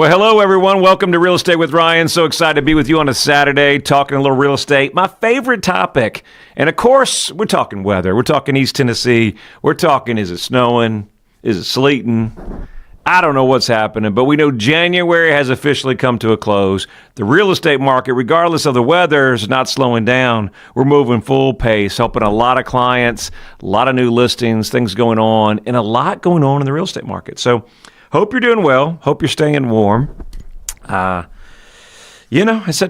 Well, hello, everyone. Welcome to Real Estate with Ryan. So excited to be with you on a Saturday, talking a little real estate, my favorite topic. And, of course, we're talking weather. We're talking East Tennessee. We're talking, is it snowing? Is it sleeting? I don't know what's happening, but we know January has officially come to a close. The real estate market, regardless of the weather, is not slowing down. We're moving full pace, helping a lot of clients, a lot of new listings, things going on, and a lot going on in the real estate market. So hope you're doing well. Hope you're staying warm. It's that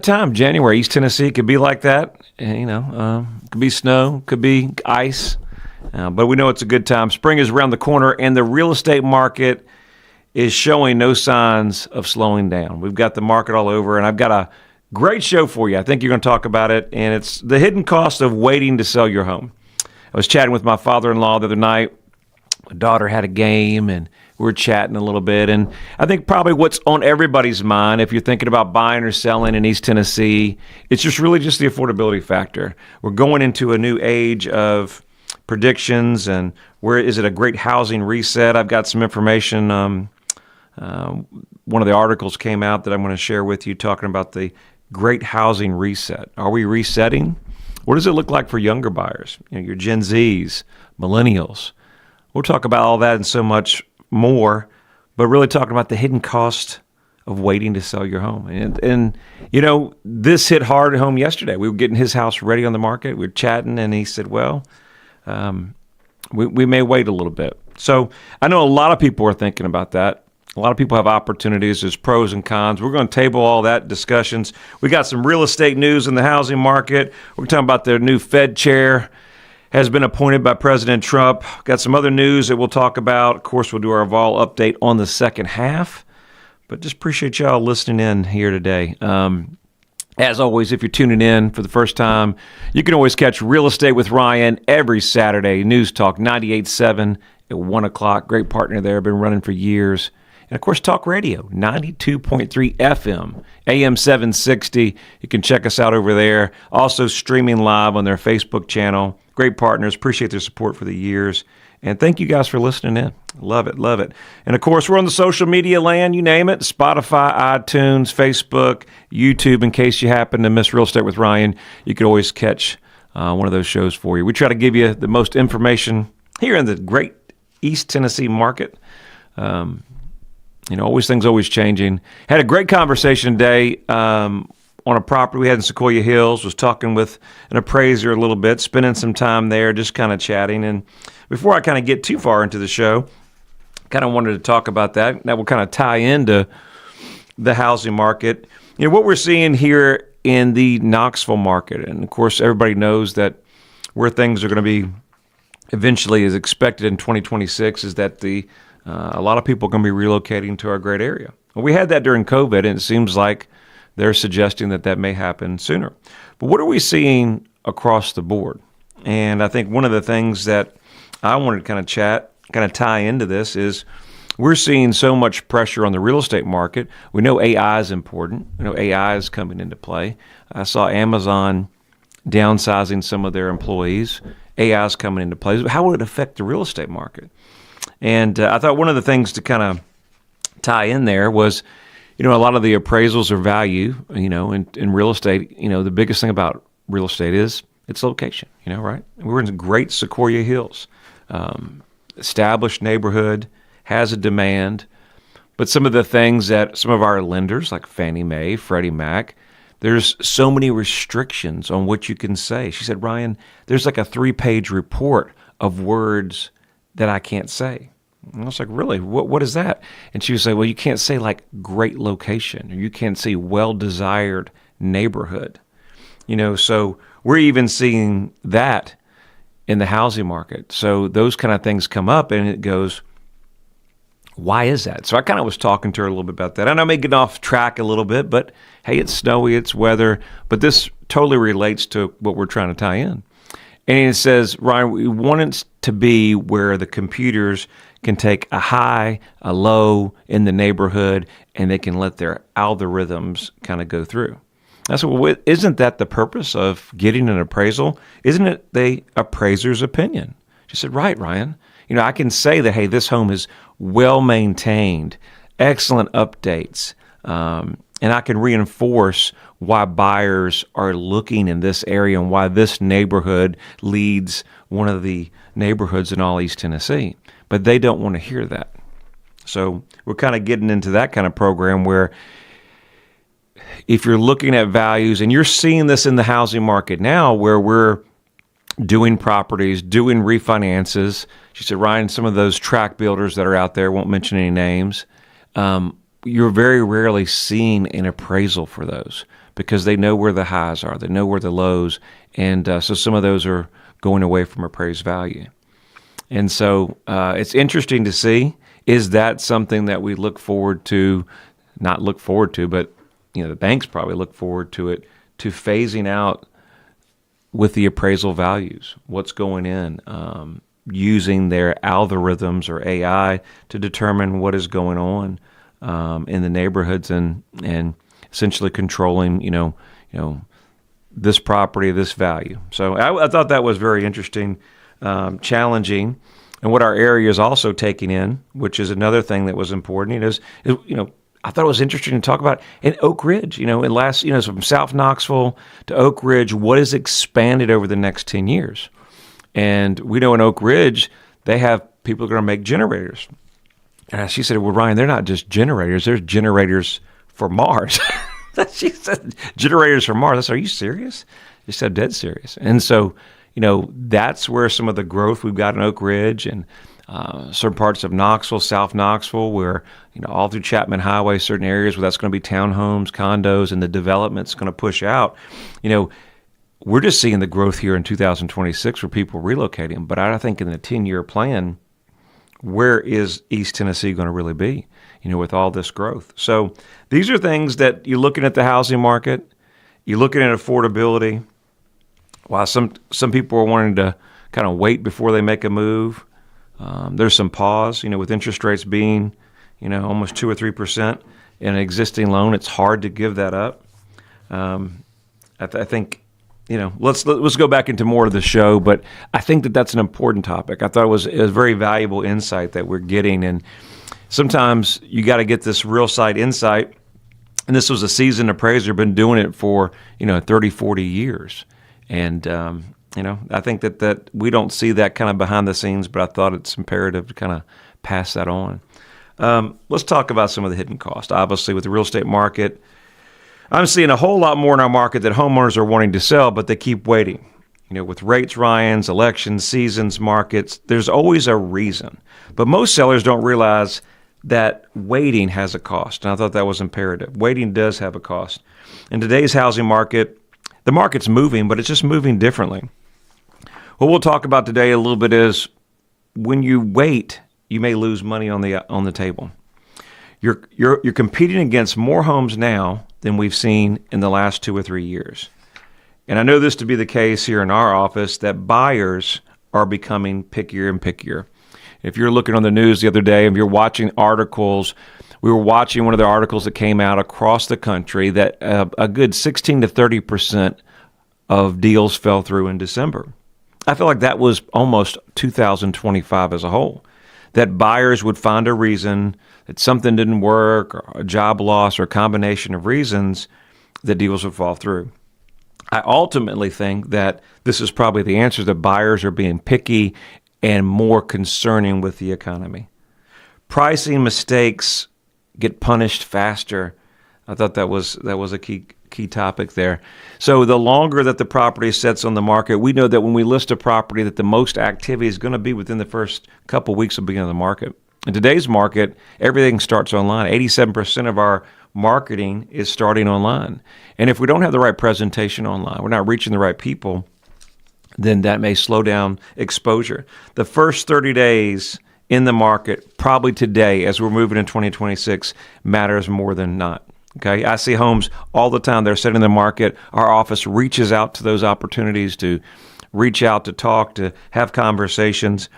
time, January. East Tennessee could be like that. Could be snow, could be ice, but we know it's a good time. Spring is around the corner, and the real estate market is showing no signs of slowing down. We've got the market all over, and I've got a great show for you. I think you're going to talk about it, and it's the hidden cost of waiting to sell your home. I was chatting with my father-in-law the other night. My daughter had a game, and we were chatting a little bit, and I think probably what's on everybody's mind if you're thinking about buying or selling in East Tennessee, it's just really just the affordability factor. We're going into a new age of predictions, and where is it a great housing reset? I've got some information. One of the articles came out that I'm going to share with you talking about the great housing reset. Are we resetting? What does it look like for younger buyers? Your Gen Zs, millennials. We'll talk about all that and so much more, but really talking about the hidden cost of waiting to sell your home. And this hit hard at home yesterday. We were getting his house ready on the market. We were chatting, and he said, well, we may wait a little bit. So I know a lot of people are thinking about that. A lot of people have opportunities. There's pros and cons. We're going to table all that discussions. We got some real estate news in the housing market. We're talking about the new Fed chair has been appointed by President Trump. Got some other news that we'll talk about. Of course, we'll do our vol update on the second half. But just appreciate y'all listening in here today. As always, if you're tuning in for the first time, you can always catch Real Estate with Ryan every Saturday. News Talk 98.7 at 1 o'clock. Great partner there. Been running for years. And, of course, Talk Radio, 92.3 FM, AM 760. You can check us out over there. Also streaming live on their Facebook channel. Great partners. Appreciate their support for the years. And thank you guys for listening in. Love it, love it. And, of course, we're on the social media land, you name it, Spotify, iTunes, Facebook, YouTube. In case you happen to miss Real Estate with Ryan, you can always catch one of those shows for you. We try to give you the most information here in the great East Tennessee market. Things always changing. Had a great conversation today on a property we had in Sequoia Hills. Was talking with an appraiser a little bit, spending some time there, just kind of chatting. And before I kind of get too far into the show, kind of wanted to talk about that. That will kind of tie into the housing market. What we're seeing here in the Knoxville market. And, of course, everybody knows that where things are going to be eventually is expected in 2026 is that a lot of people are going to be relocating to our great area. Well, we had that during COVID, and it seems like they're suggesting that may happen sooner. But what are we seeing across the board? And I think one of the things that I wanted to kind of tie into this is we're seeing so much pressure on the real estate market. We know AI is important. We know AI is coming into play. I saw Amazon downsizing some of their employees. AI is coming into play. How would it affect the real estate market? And I thought one of the things to kind of tie in there was, a lot of the appraisals are value, in real estate. The biggest thing about real estate is its location, right? We're in great Sequoia Hills, established neighborhood, has a demand. But some of the things that some of our lenders, like Fannie Mae, Freddie Mac, there's so many restrictions on what you can say. She said, Ryan, there's like a 3-page report of words that I can't say. And I was like, really? What is that? And she was like, well, you can't say like great location, or you can't say well-desired neighborhood. So we're even seeing that in the housing market. So those kind of things come up, and it goes, why is that? So I kind of was talking to her a little bit about that. I know I may get off track a little bit, but hey, it's snowy, it's weather, but this totally relates to what we're trying to tie in. And it says, Ryan, we want it to be where the computers can take a high, a low in the neighborhood, and they can let their algorithms kind of go through. I said, well, isn't that the purpose of getting an appraisal? Isn't it the appraiser's opinion? She said, right, Ryan. I can say that, hey, this home is well maintained, excellent updates, And I can reinforce why buyers are looking in this area and why this neighborhood leads one of the neighborhoods in all East Tennessee. But they don't want to hear that. So we're kind of getting into that kind of program where if you're looking at values, and you're seeing this in the housing market now where we're doing properties, doing refinances. She said, Ryan, some of those track builders that are out there, won't mention any names, you're very rarely seeing an appraisal for those because they know where the highs are, they know where the lows, and so some of those are going away from appraised value. And so it's interesting to see, is that something that we look forward to, not look forward to, but the banks probably look forward to it, to phasing out with the appraisal values, what's going in, using their algorithms or AI to determine what is going on in the neighborhoods and essentially controlling, this property, this value. So I thought that was very interesting, challenging, and what our area is also taking in, which is another thing that was important. I thought it was interesting to talk about in Oak Ridge. From South Knoxville to Oak Ridge, what is expanded over the next 10 years? And we know in Oak Ridge, they have people going to make generators. And she said, well, Ryan, they're not just generators. There's generators for Mars. She said, generators for Mars. I said, are you serious? She said, dead serious. And so, that's where some of the growth we've got in Oak Ridge and certain parts of Knoxville, South Knoxville, where, all through Chapman Highway, certain areas where that's going to be townhomes, condos, and the development's going to push out. We're just seeing the growth here in 2026 for people relocating. But I think in the 10-year plan, where is East Tennessee going to really be, with all this growth? So these are things that you're looking at the housing market, you're looking at affordability. While some people are wanting to kind of wait before they make a move, there's some pause, with interest rates being, almost 2 or 3% in an existing loan. It's hard to give that up. I think, let's go back into more of the show, but I think that's an important topic. I thought it was a very valuable insight that we're getting. And sometimes you got to get this real side insight. And this was a seasoned appraiser, been doing it for, 30, 40 years. And, I think that we don't see that kind of behind the scenes, but I thought it's imperative to kind of pass that on. Let's talk about some of the hidden costs. Obviously, with the real estate market, I'm seeing a whole lot more in our market that homeowners are wanting to sell, but they keep waiting. With rates, Ryans, elections, seasons, markets, there's always a reason. But most sellers don't realize that waiting has a cost. And I thought that was imperative. Waiting does have a cost. In today's housing market, the market's moving, but it's just moving differently. What we'll talk about today a little bit is when you wait, you may lose money on the table. You're competing against more homes now than we've seen in the last 2 or 3 years. And I know this to be the case here in our office, that buyers are becoming pickier and pickier. If you're looking on the news the other day, if you're watching articles, we were watching one of the articles that came out across the country that a good 16 to 30% of deals fell through in December. I feel like that was almost 2025 as a whole, that buyers would find a reason that something didn't work or a job loss or a combination of reasons that deals would fall through. I ultimately think that this is probably the answer, that buyers are being picky and more concerning with the economy. Pricing mistakes get punished faster. I thought that was a key topic there. So the longer that the property sits on the market, we know that when we list a property that the most activity is going to be within the first couple weeks of beginning of the market. In today's market, everything starts online. 87% of our marketing is starting online. And if we don't have the right presentation online, we're not reaching the right people, then that may slow down exposure. The first 30 days in the market, probably today, as we're moving in 2026, matters more than not. Okay, I see homes all the time. They're sitting in the market. Our office reaches out to those opportunities to reach out, to talk, to have conversations.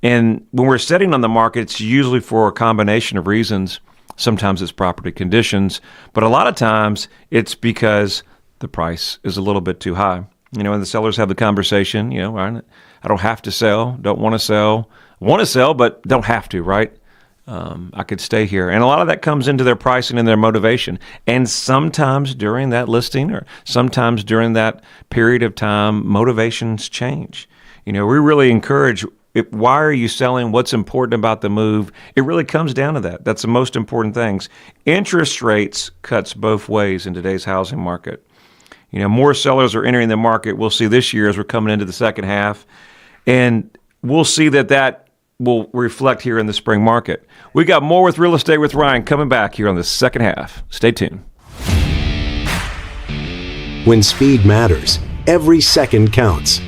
And when we're sitting on the market, it's usually for a combination of reasons. Sometimes it's property conditions, but a lot of times it's because the price is a little bit too high. And the sellers have the conversation, I don't have to sell, don't want to sell, but don't have to, right? I could stay here. And a lot of that comes into their pricing and their motivation. And sometimes during that listing or sometimes during that period of time, motivations change. We really encourage, why are you selling? What's important about the move? It really comes down to that. That's the most important things. Interest rates cuts both ways in today's housing market. More sellers are entering the market. We'll see this year as we're coming into the second half. And we'll see that will reflect here in the spring market. We got more with Real Estate with Ryan coming back here on the second half. Stay tuned. When speed matters, every second counts.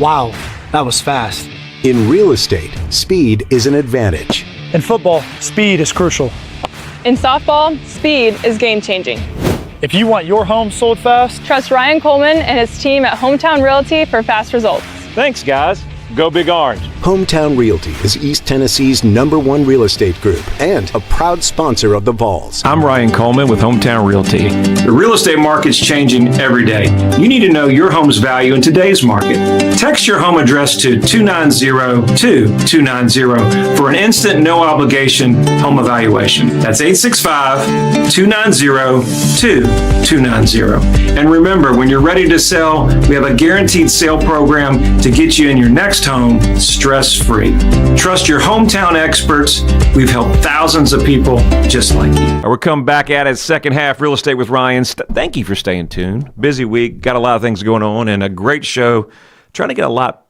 Wow, that was fast. In real estate, speed is an advantage. In football, speed is crucial. In softball, speed is game-changing. If you want your home sold fast, trust Ryan Coleman and his team at Hometown Realty for fast results. Thanks, guys. Go Big Orange. Hometown Realty is East Tennessee's #1 real estate group and a proud sponsor of the Vols. I'm Ryan Coleman with Hometown Realty. The real estate market's changing every day. You need to know your home's value in today's market. Text your home address to 290-2290 for an instant, no obligation home evaluation. That's 865-290-2290. And remember, when you're ready to sell, we have a guaranteed sale program to get you in your next home stress-free. Trust your hometown experts. We've helped thousands of people just like you. We're coming back at it, second half, Real Estate with Ryan. Thank you for staying tuned. Busy week, got a lot of things going on, and a great show. Trying to get a lot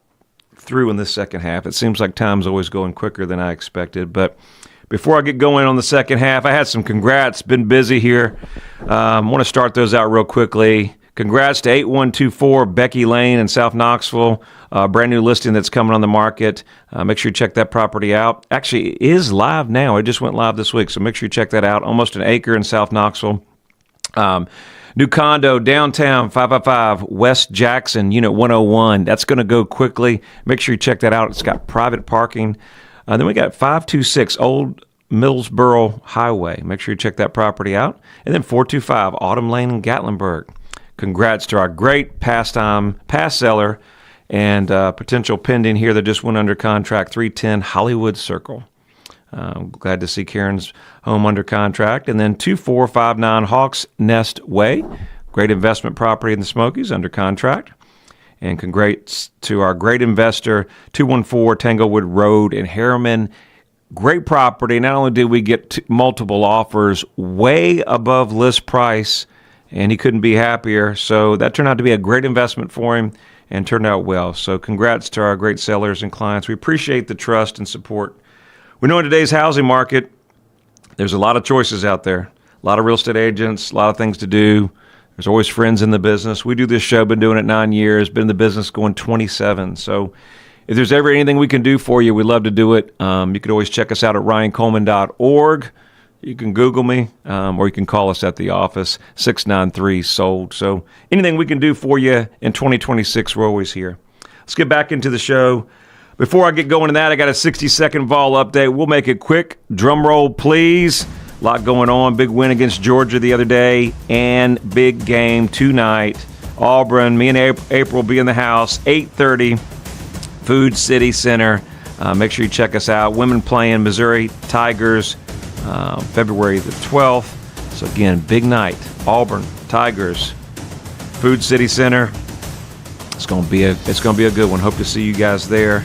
through in this second half. It seems like time's always going quicker than I expected, but before I get going on the second half, I had some congrats. Been busy here. I want to start those out real quickly. Congrats to 8124 Becky Lane in South Knoxville. Brand new listing that's coming on the market. Make sure you check that property out. Actually, it is live now. It just went live this week, so make sure you check that out. Almost an acre in South Knoxville. New condo downtown, 555 West Jackson, Unit 101. That's going to go quickly. Make sure you check that out. It's got private parking. Then we got 526 Old Millsboro Highway. Make sure you check that property out. And then 425 Autumn Lane in Gatlinburg. Congrats to our great past seller and potential pending here that just went under contract, 310 Hollywood Circle. Glad to see Karen's home under contract. And then 2459 Hawks Nest Way, great investment property in the Smokies, under contract. And congrats to our great investor, 214 Tanglewood Road in Harriman. Great property. Not only did we get multiple offers way above list price, and he couldn't be happier. So that turned out to be a great investment for him and turned out well. So congrats to our great sellers and clients. We appreciate the trust and support. We know in today's housing market, there's a lot of choices out there, a lot of real estate agents, a lot of things to do. There's always friends in the business. We do this show, been doing it 9 years, been in the business going 27. So if there's ever anything we can do for you, we'd love to do it. You could always check us out at ryancoleman.org. You can Google me, or you can call us at the office, 693-SOLD. So anything we can do for you in 2026, we're always here. Let's get back into the show. Before I get going to that, I got a 60-second vol update. We'll make it quick. Drum roll, please. A lot going on. Big win against Georgia the other day, and big game tonight. Auburn, me and April will be in the house, 8:30, Food City Center. Make sure you check us out. Women playing Missouri Tigers. February the 12th. So again, big night. Auburn Tigers, Food City Center. It's gonna be a good one. Hope to see you guys there.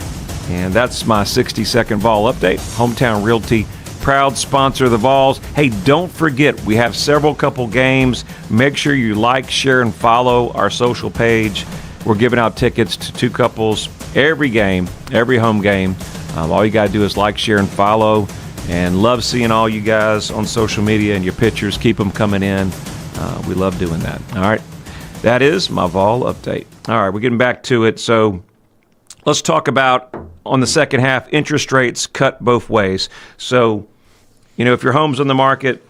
And that's my 60-second vol update. Hometown Realty, proud sponsor of the Vols. Hey, don't forget, we have couple games. Make sure you like, share, and follow our social page. We're giving out tickets to 2 couples every game, every home game. All you gotta do is like, share, and follow. And love seeing all you guys on social media and your pictures. Keep them coming in. We love doing that. All right. That is my vol update. All right. We're getting back to it. So let's talk about, on the second half, interest rates cut both ways. So, if your home's on the market,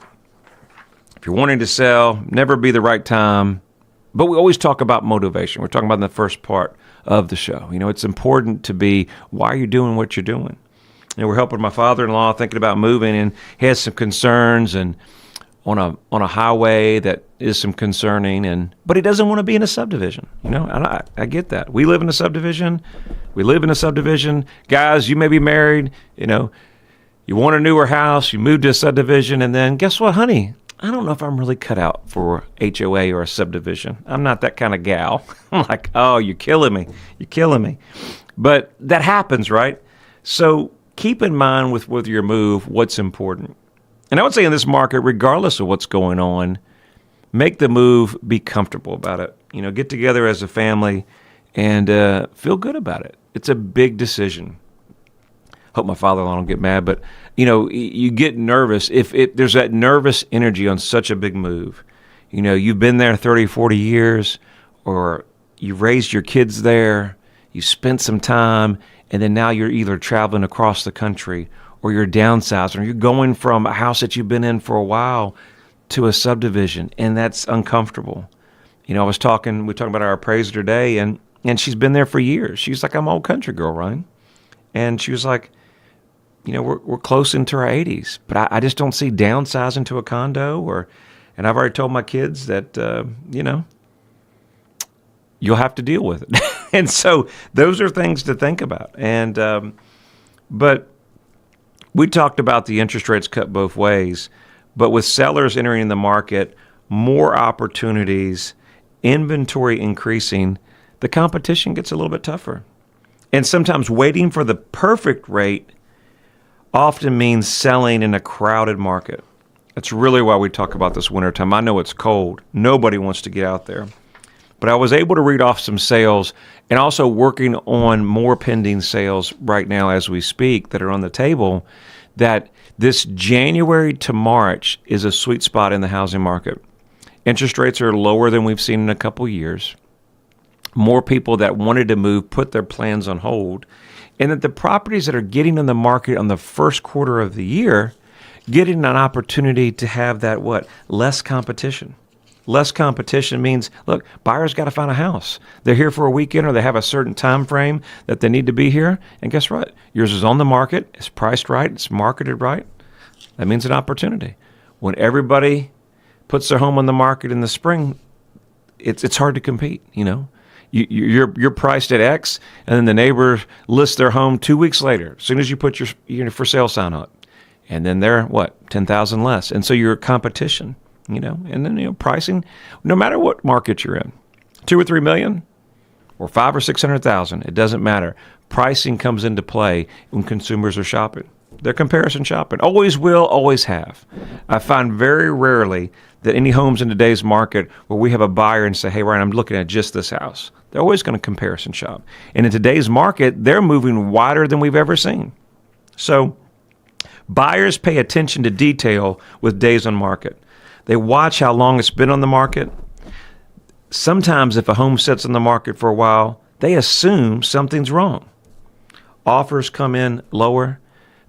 if you're wanting to sell, never be the right time. But we always talk about motivation. We're talking about in the first part of the show. It's important to be, why are you doing what you're doing? We're helping my father-in-law thinking about moving, and he has some concerns, and on a highway that is some concerning, but he doesn't want to be in a subdivision. And I get that. We live in a subdivision. Guys, you may be married. You want a newer house, you move to a subdivision, and then guess what, honey? I don't know if I'm really cut out for HOA or a subdivision. I'm not that kind of gal. I'm like, oh, you're killing me. You're killing me. But that happens, right? So keep in mind with your move what's important. And I would say in this market, regardless of what's going on, make the move, be comfortable about it. Get together as a family and feel good about it. It's a big decision. Hope my father-in-law don't get mad, but you get nervous if there's that nervous energy on such a big move. You've been there 30, 40 years, or you raised your kids there, you spent some time, and then now you're either traveling across the country or you're downsizing, or you're going from a house that you've been in for a while to a subdivision, and that's uncomfortable. We talking about our appraiser today, and she's been there for years. She's like, I'm an old country girl, Ryan. And she was like, we're close into our 80s, but I just don't see downsizing to a condo, and I've already told my kids that, you'll have to deal with it. And so those are things to think about. And, but we talked about the interest rates cut both ways, but with sellers entering the market, more opportunities, inventory increasing, the competition gets a little bit tougher. And sometimes waiting for the perfect rate often means selling in a crowded market. That's really why we talk about this wintertime. I know it's cold. Nobody wants to get out there. But I was able to read off some sales and also working on more pending sales right now as we speak that are on the table, that this January to March is a sweet spot in the housing market. Interest rates are lower than we've seen in a couple years. More people that wanted to move put their plans on hold, and that the properties that are getting on the market on the first quarter of the year, getting an opportunity to have that less competition. Less competition means, look, buyers got to find a house. They're here for a weekend, or they have a certain time frame that they need to be here. And guess what? Yours is on the market. It's priced right. It's marketed right. That means an opportunity. When everybody puts their home on the market in the spring, it's hard to compete. You're priced at X, and then the neighbor lists their home 2 weeks later, as soon as you put your for sale sign up. And then they're, 10,000 less. And so you're a competition. And then, pricing, no matter what market you're in, 2 or 3 million or 5 or 600,000, it doesn't matter. Pricing comes into play when consumers are shopping. They're comparison shopping. Always will, always have. I find very rarely that any homes in today's market where we have a buyer and say, hey, Ryan, I'm looking at just this house. They're always going to comparison shop. And in today's market, they're moving wider than we've ever seen. So buyers pay attention to detail with days on market. They watch how long it's been on the market. Sometimes if a home sits on the market for a while, they assume something's wrong. Offers come in lower.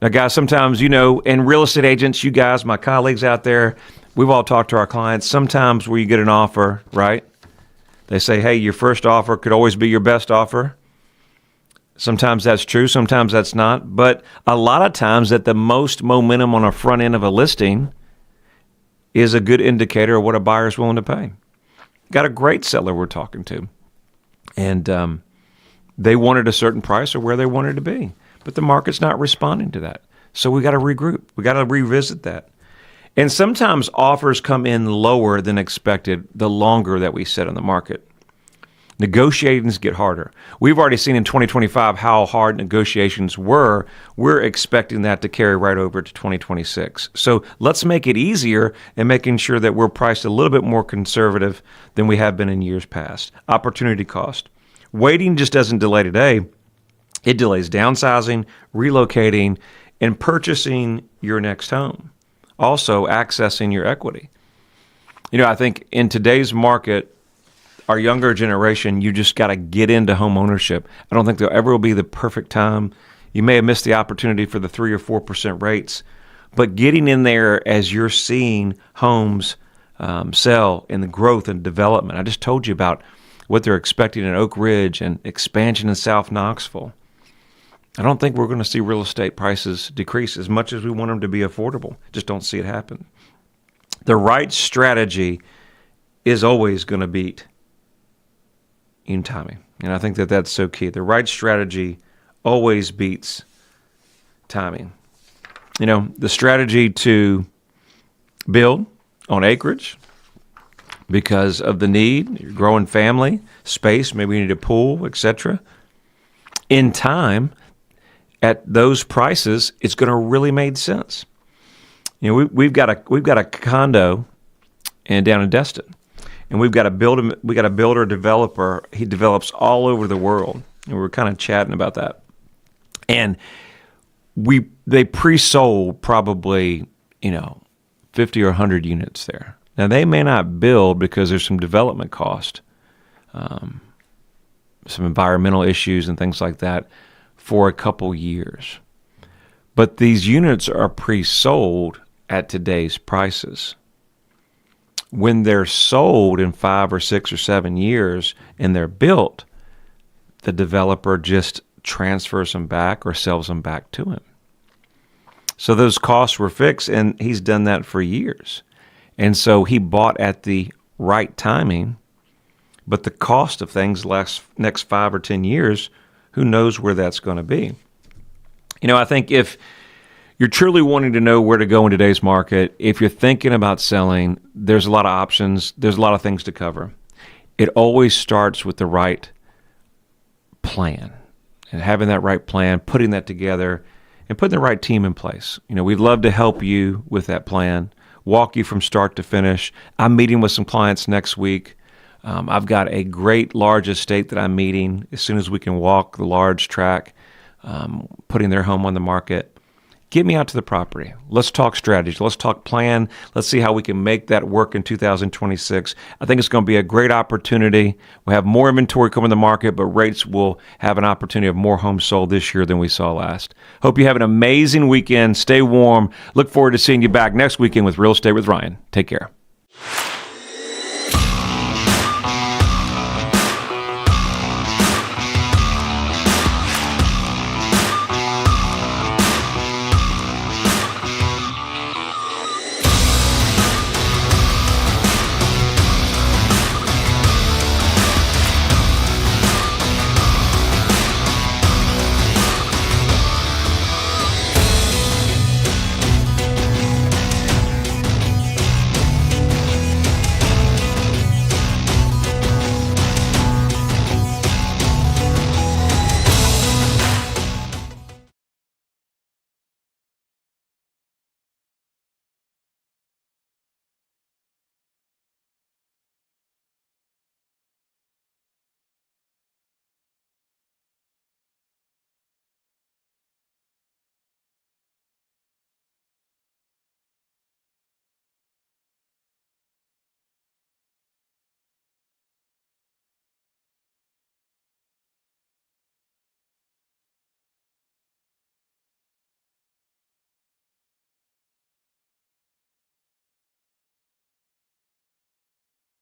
Now, guys, sometimes, and real estate agents, you guys, my colleagues out there, we've all talked to our clients. Sometimes where you get an offer, right? They say, hey, your first offer could always be your best offer. Sometimes that's true. Sometimes that's not. But a lot of times that the most momentum on a front end of a listing is a good indicator of what a buyer's willing to pay. Got a great seller we're talking to. And they wanted a certain price or where they wanted to be. But the market's not responding to that. So we got to regroup. We got to revisit that. And sometimes offers come in lower than expected the longer that we sit on the market. Negotiations get harder. We've already seen in 2025 how hard negotiations were. We're expecting that to carry right over to 2026. So let's make it easier and making sure that we're priced a little bit more conservative than we have been in years past. Opportunity cost. Waiting just doesn't delay today. It delays downsizing, relocating, and purchasing your next home. Also accessing your equity. I think in today's market, our younger generation, you just got to get into home ownership. I don't think there ever will be the perfect time. You may have missed the opportunity for the 3 or 4% rates, but getting in there as you're seeing homes sell and the growth and development. I just told you about what they're expecting in Oak Ridge and expansion in South Knoxville. I don't think we're going to see real estate prices decrease as much as we want them to be affordable. Just don't see it happen. The right strategy is always going to beat in timing. And I think that that's so key. The right strategy always beats timing. the strategy to build on acreage because of the need, your growing family, space, maybe you need a pool, etc. In time, at those prices, it's going to really make sense. We've got a condo down in Destin, and we got a builder developer. He develops all over the world, and we were kind of chatting about that. And they pre-sold probably 50 or 100 units there. Now they may not build because there's some development cost, some environmental issues and things like that for a couple years. But these units are pre-sold at today's prices. When they're sold in 5 or 6 or 7 years and they're built, the developer just transfers them back or sells them back to him. So those costs were fixed, and he's done that for years. And so he bought at the right timing, but the cost of things next 5 or 10 years, who knows where that's going to be. I think if you're truly wanting to know where to go in today's market, if you're thinking about selling, there's a lot of options. There's a lot of things to cover. It always starts with the right plan, and having that right plan, putting that together, and putting the right team in place. We'd love to help you with that plan, walk you from start to finish. I'm meeting with some clients next week. I've got a great large estate that I'm meeting as soon as we can walk the large track, putting their home on the market. Get me out to the property. Let's talk strategy. Let's talk plan. Let's see how we can make that work in 2026. I think it's going to be a great opportunity. We'll have more inventory coming to the market, but rates will have an opportunity of more homes sold this year than we saw last. Hope you have an amazing weekend. Stay warm. Look forward to seeing you back next weekend with Real Estate with Ryan. Take care.